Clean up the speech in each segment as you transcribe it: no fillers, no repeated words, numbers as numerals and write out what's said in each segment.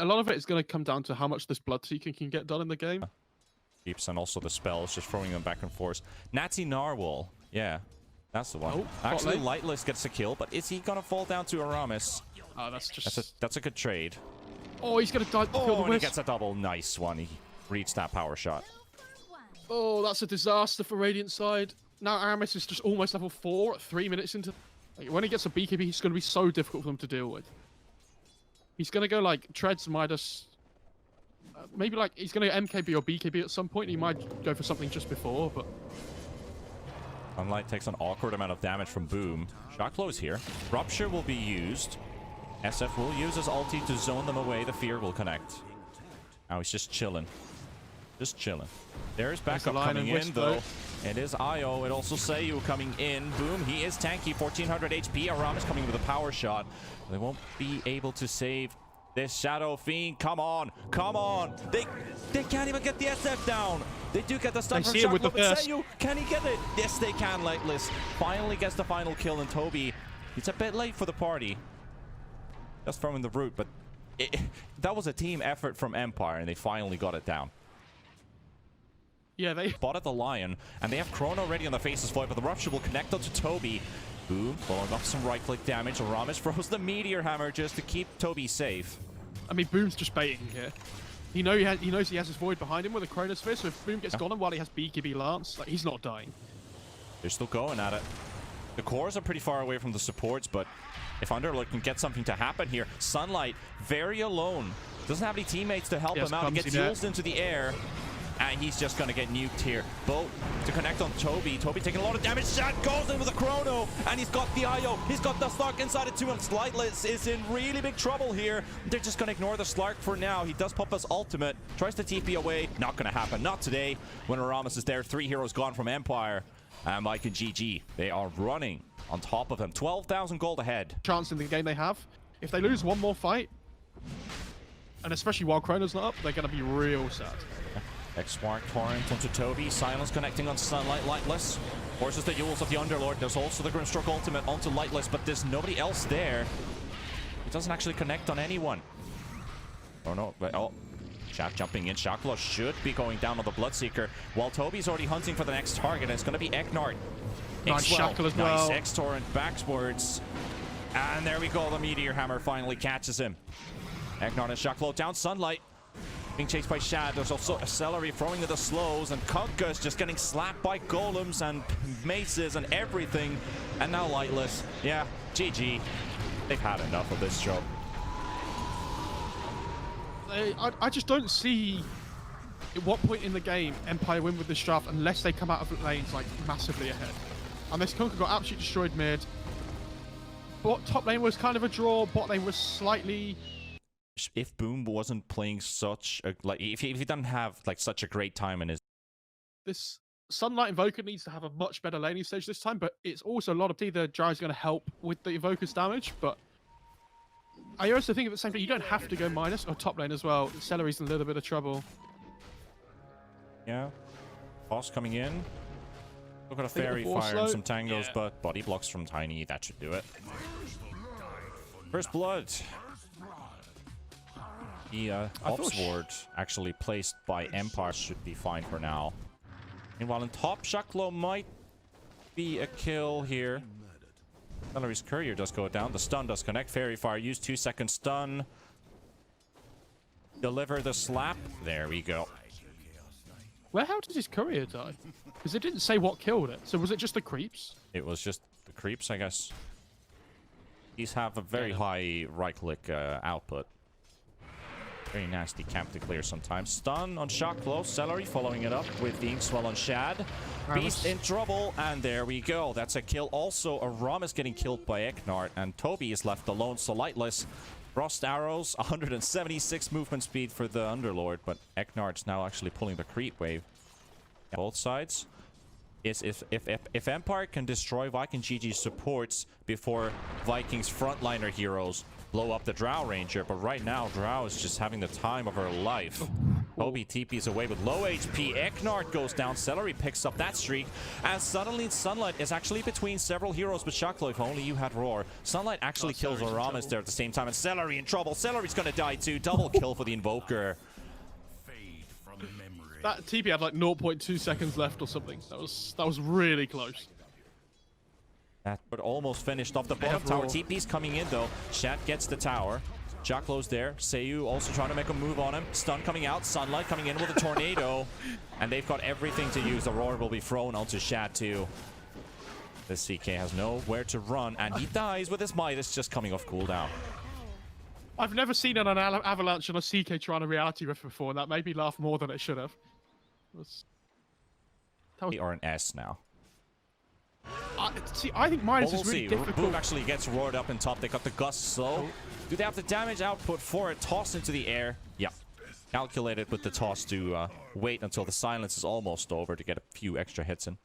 a lot of it is going to come down to how much this Bloodseeker can get done in the game. Keeps and also the spells, just throwing them back and forth. Nazi Narwhal, yeah, that's the one. Oh, actually, Lightless gets a kill, but is he gonna fall down to Aramis? Oh, that's a good trade. Oh, he's gonna die. Oh, and he gets a double. Nice one. He reached that power shot. Oh, that's a disaster for Radiant side. Now Aramis is just almost level 4 at 3 minutes into. Like, when he gets a BKB, he's gonna be so difficult for them to deal with. He's gonna go like Treads, Midas. Maybe like he's going to MKB or BKB at some point. He might go for something just before, but... Sunlight takes an awkward amount of damage from Boom. Shocklow is here. Rupture will be used. SF will use his ulti to zone them away. The Fear will connect. Now he's just chilling. Just chilling. There's backup coming in, though. It is Io. It also Seiyu coming in. Boom, he is tanky. 1400 HP. Aram is coming with a power shot. They won't be able to save this Shadow Fiend. Come on, come on. They can't even get the SF down. They do get the stun from Shocklow, but Seiyu, can he get it? Yes, they can. Lightless finally gets the final kill, and Toby, it's a bit late for the party. Just throwing the root, but that was a team effort from Empire, and they finally got it down. Yeah, they spotted the Lion, and they have Chrono ready on the Faceless Void, but the Rupture will connect onto Toby. Boom, following up some right-click damage. Aramis throws the Meteor Hammer just to keep Toby safe. I mean, Boom's just baiting here. He knows he has his Void behind him with a Chronosphere, so if Boom gets gone while he has BKB Lance, like, he's not dying. They're still going at it. The cores are pretty far away from the supports, but if Underlord can get something to happen here, Sunlight, very alone. Doesn't have any teammates to help him out. He gets used into the air. And he's just going to get nuked here. Boat to connect on Toby. Toby taking a lot of damage. Shad goes in with a Chrono. And he's got the IO. He's got the Slark inside it too. And Lightless is in really big trouble here. They're just going to ignore the Slark for now. He does pop his ultimate. Tries to TP away. Not going to happen. Not today. When Aramis is there. 3 heroes gone from Empire. And VIKINGG, GG. They are running on top of him. 12,000 gold ahead. Chance in the game they have. If they lose one more fight, and especially while Chrono's not up, they're going to be real sad. X-Spark Torrent onto Toby. Silence connecting on Sunlight. Lightless forces the Yules of the Underlord. There's also the Grimstroke ultimate onto Lightless, but there's nobody else there. It doesn't actually connect on anyone. Oh no, but oh. Shaq jumping in. Shocklow should be going down on the Bloodseeker, while Toby's already hunting for the next target, and it's going to be Eknard. Nice Shackle as well. Nice X-Torrent backwards. And there we go. The Meteor Hammer finally catches him. Eknard and Shocklow down. Sunlight being chased by Shad. There's also a Celery throwing to the slows, and Kunkka's just getting slapped by golems and maces and everything. And now Lightless. Yeah, GG. They've had enough of this job. I just don't see at what point in the game Empire win with this draft unless they come out of lanes like massively ahead. And this Kunkka got absolutely destroyed mid. But top lane was kind of a draw. Bot lane was slightly... If Boom wasn't playing such a, like, if he didn't have like such a great time in his, this Sunlight Invoker needs to have a much better laning stage this time, but it's also a lot of either Dry's going to help with the Invoker's damage, but I also think at the same time you don't have to go minus or top lane as well. Celery's in a little bit of trouble. Yeah, Foss coming in. Look at a Fairy Fire and some tangos, but body blocks from Tiny, that should do it. First Blood. The Ops Ward actually placed by Empire should be fine for now. Meanwhile, in top, Shocklow might be a kill here. Celery's Courier does go down. The stun does connect. Fairy Fire use 2-second stun. Deliver the slap. There we go. Well, how did his Courier die? Because it didn't say what killed it. So was it just the creeps? It was just the creeps, I guess. These have a very high right-click output. Very nasty camp to clear sometimes. Stun on Shocklow. Celery following it up with the Inkswell on Shad. Beast in trouble, and there we go. That's a kill. Also, Aramis getting killed by Eknard, and Toby is left alone, so Lightless. Frost Arrows, 176 movement speed for the Underlord, but Eknard's now actually pulling the creep wave. Both sides. If Empire can destroy VIKINGG's supports before Vikings frontliner heroes blow up the Drow Ranger, but right now Drow is just having the time of her life. Toby TP's away with low HP. Eknard goes down. Celery picks up that streak. And suddenly Sunlight is actually between several heroes. But Shocklow, if only you had Roar. Sunlight actually kills Aramis there at the same time. And Celery in trouble. Celery's going to die too. Double kill for the Invoker. That TP had like 0.2 seconds left or something. That was really close. That but almost finished off the bottom tower. TP's coming in though. Shat gets the tower. Jacklow's there. Seiyu also trying to make a move on him. Stun coming out. Sunlight coming in with a tornado. And they've got everything to use. The Roar will be thrown onto Shat too. This CK has nowhere to run. And he dies with his Midas just coming off cooldown. I've never seen an avalanche on a CK trying a reality rift before. And that made me laugh more than it should have. We are an S now. See, I think Midas is really difficult. Boom actually gets roared up in top. They got the gust slow. Do they have the damage output for it? Toss into the air. Yeah. Calculated with the toss to wait until the silence is almost over to get a few extra hits in.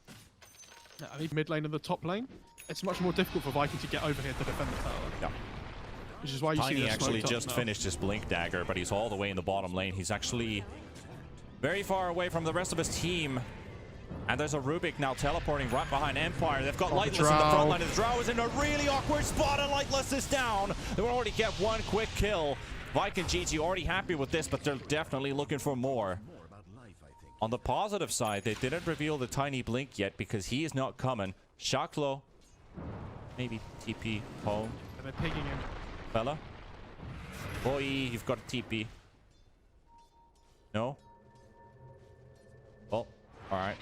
Yeah, I need mid lane and the top lane. It's much more difficult for Viking to get over here to defend the tower. Yeah. Which is why you Tiny see actually just finished his Blink Dagger, but he's all the way in the bottom lane. He's actually very far away from the rest of his team. And there's a Rubik now teleporting right behind Empire. They've got Lightless in the front line. The Drow is in a really awkward spot, and Lightless is down. They will already get one quick kill. VIKINGG already happy with this, but they're definitely looking for more. On the positive side, they didn't reveal the Tiny Blink yet because he is not coming. Shocklow, maybe TP home. And they're picking him. Fella. Boy, you've got a TP. No? Well, alright.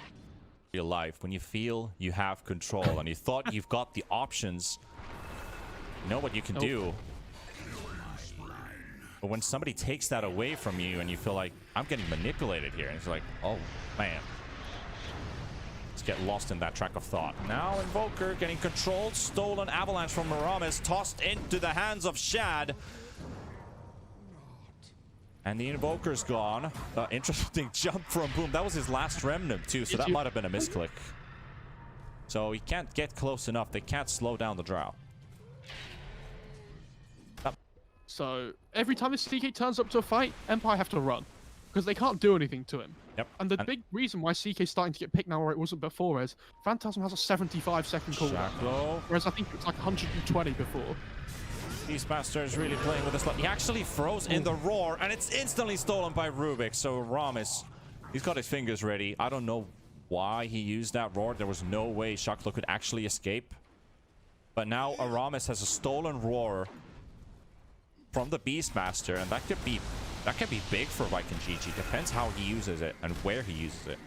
Your life when you feel you have control and you thought you've got the options, you know what you can do. But when somebody takes that away from you and you feel like I'm getting manipulated here, and it's like, oh man, let's get lost in that track of thought. Now Invoker getting controlled, stolen avalanche from Aramis, tossed into the hands of Shad. And the Invoker's gone. Interesting jump from Boom. That was his last remnant too, so that might have been a misclick. So he can't get close enough. They can't slow down the Drow. So every time this CK turns up to a fight, Empire have to run. Because they can't do anything to him. Yep. And the big reason why CK is starting to get picked now where it wasn't before is Phantasm has a 75-second cooldown. Whereas I think it's like 120 before. Beastmaster is really playing with this. He actually froze in the Roar, and it's instantly stolen by Rubik. So Aramis, he's got his fingers ready. I don't know why he used that Roar. There was no way Shocklow could actually escape. But now Aramis has a stolen Roar from the Beastmaster, and that could be big for VIKINGG. Depends how he uses it and where he uses it.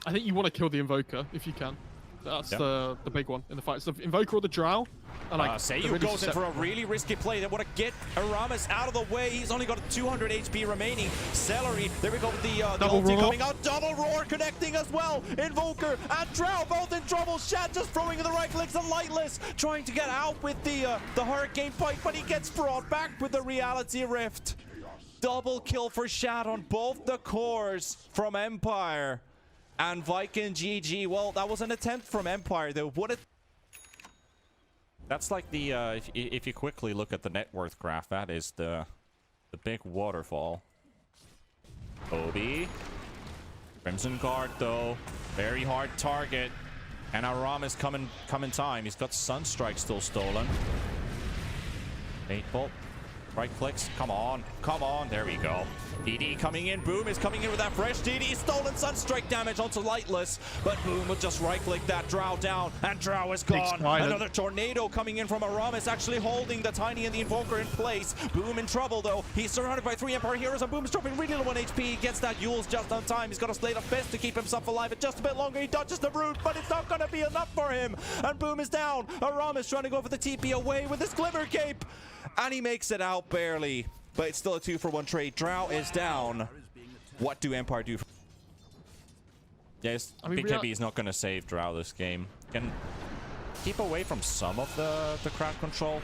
I think you want to kill the Invoker if you can. That's the big one in the fight. It's the Invoker or the Drow. Seiyu goes in for a really risky play. They want to get Aramis out of the way. He's only got 200 HP remaining. Celery, there we go with the ulti coming out. Double Roar connecting as well. Invoker and Drow both in trouble. Shad just throwing in the right clicks and Lightless trying to get out with the Hurricane Pike, but he gets brought back with the Reality Rift. Double kill for Shad on both the cores from Empire. And VIKINGG, well, that was an attempt from Empire, though. That's like the, if you quickly look at the net worth graph, that is the big waterfall. Toby. Crimson Guard, though. Very hard target. And Aramis come in time. He's got Sunstrike still stolen. 8 bolt. Right clicks. Come on. Come on. There we go. DD coming in. Boom is coming in with that fresh DD. Stolen Sunstrike damage onto Lightless. But Boom will just right click that Drow down. And Drow is gone. Another tornado coming in from Aramis, actually holding the Tiny and the Invoker in place. Boom in trouble though. He's surrounded by 3 Empire heroes, and Boom is dropping really low on HP. He gets that Yules just on time. He's got a Slate of Fist to keep himself alive. It's just a bit longer. He dodges the Root, but it's not going to be enough for him. And Boom is down. Aramis trying to go for the TP away with his Glimmer Cape. And he makes it out barely. But it's still a 2-for-1 trade. Drow is down. What do Empire do? Yes, BKB is not going to save Drow this game. Can keep away from some of the crowd control.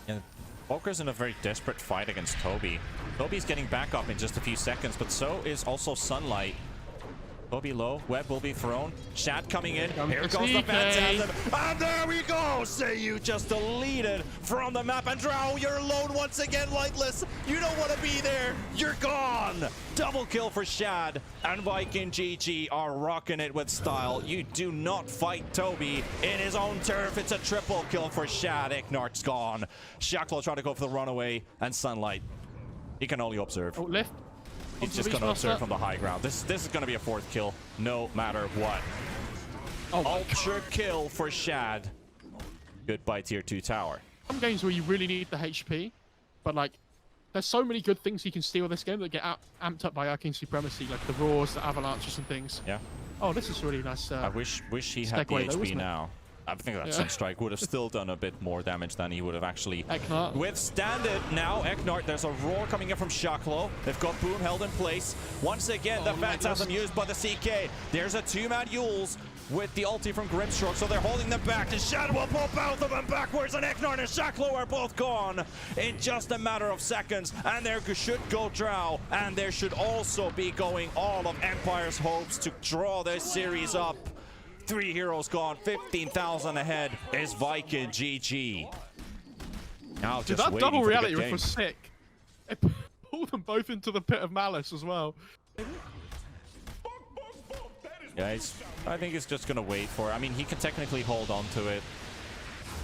And Volker's in a very desperate fight against Toby. Toby's getting back up in just a few seconds, but so is also Sunlight. Toby low. Web will be thrown. Shad coming in. Here goes the CK. Phantasm. And there we go. Say you just deleted from the map. And Drow, you're alone once again, Lightless. You don't want to be there. You're gone. Double kill for Shad. And VIKINGG are rocking it with style. You do not fight Toby in his own turf. It's a triple kill for Shad. Ignar's gone. Shacklo trying to go for the runaway. And Sunlight, he can only observe. Oh, lift. He's just going to observe from the high ground. This is going to be a 4th kill, no matter what. Oh, Ultra kill for Shad. Goodbye tier 2 tower. Some games where you really need the HP, but like, there's so many good things you can steal this game that get amped up by Arcane Supremacy, like the roars, the avalanches, and things. Yeah. Oh, this is really nice. I wish he had the HP now. I think that Sunstrike would have still done a bit more damage than he would have actually withstand it. Now, Eknart, there's a roar coming in from Shacklo. They've got Boom held in place. Once again, the Phantasm used by the CK. There's a 2-man Yules with the ulti from Grimstroke, so they're holding them back. And Shadow will pull both of them backwards, and Eknart and Shacklo are both gone in just a matter of seconds. And there should go Drow, and there should also be going all of Empire's hopes to draw this series up. 3 heroes gone, 15,000 ahead is VIKINGG. Now just that waiting double for reality the game. was sick. It pulled them both into the pit of malice as well. Yeah, I think he's just gonna wait for it. I mean, he can technically hold on to it.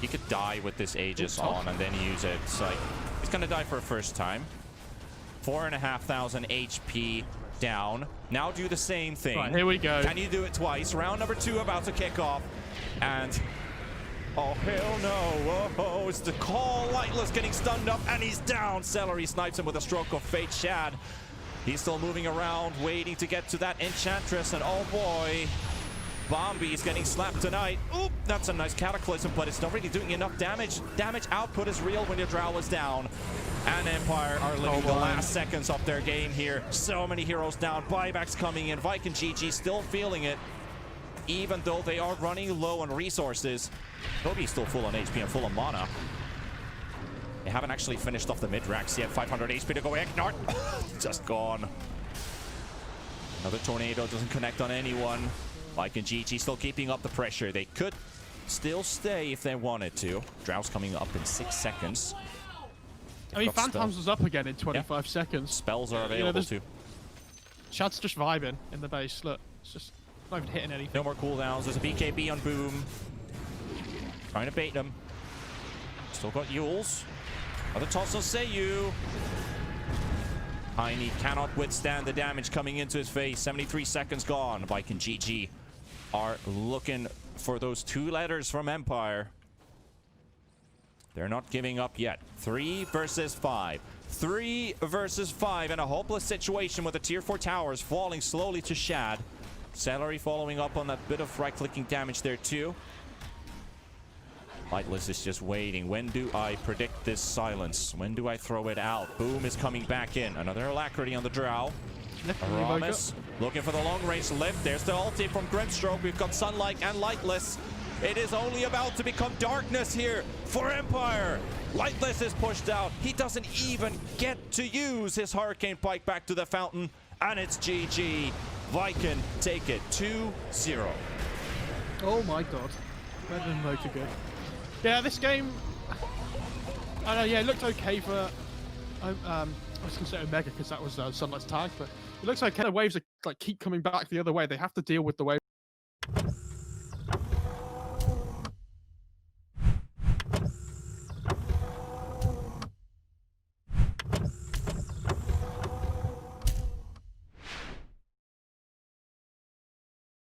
He could die with this Aegis on and then use it. It's like, he's gonna die for a first time. 4,500 HP down. Now do the same thing. Right, here we go. Can you do it twice? Round number 2 about to kick off. And oh, hell no. Oh, it's the call. Lightless getting stunned up, and he's down. Celery snipes him with a stroke of fate. Shad, he's still moving around, waiting to get to that Enchantress. And oh boy, Bombi's getting slapped tonight. Oop, that's a nice Cataclysm, but it's not really doing enough damage. Damage output is real when your Drow is down. And Empire are living the last seconds of their game here. So many heroes down. Buybacks coming in. VIKINGG still feeling it, even though they are running low on resources. Toby's still full on HP and full on mana. They haven't actually finished off the mid-racks yet. 500 HP to go. Eknart just gone. Another tornado doesn't connect on anyone. VIKINGG still keeping up the pressure. They could still stay if they wanted to. Drow's coming up in 6 seconds. I mean, Phantoms was up again in 25 seconds. Spells are available too. Shad's just vibing in the base. Look, it's just not even hitting anything. No more cooldowns. There's a BKB on Boom. Trying to bait him. Still got Yules. Other toss on Seiyu. Tiny cannot withstand the damage coming into his face. 73 seconds gone. VIKINGG are looking for those 2 letters from Empire. They're not giving up yet. 3 versus 5. 3 versus 5 in a hopeless situation with the tier 4 towers falling slowly to Shad. Celery following up on that bit of right-clicking damage there too. Lightless is just waiting. When do I predict this silence? When do I throw it out? Boom is coming back in. Another Alacrity on the Drow. Aramis looking for the long-range lift. There's the ulti from Grimstroke. We've got Sunlight and Lightless. It is only about to become darkness here for Empire. Lightless is pushed out. He doesn't even get to use his Hurricane Pike back to the fountain. And it's GG. Viking take it 2-0. Oh my god. Better than Motor good. Yeah, this game... I know, yeah, it looked okay for... I was going to say Omega because that was Sunlight's tag, but it looks like the waves are, like, keep coming back the other way. They have to deal with the wave.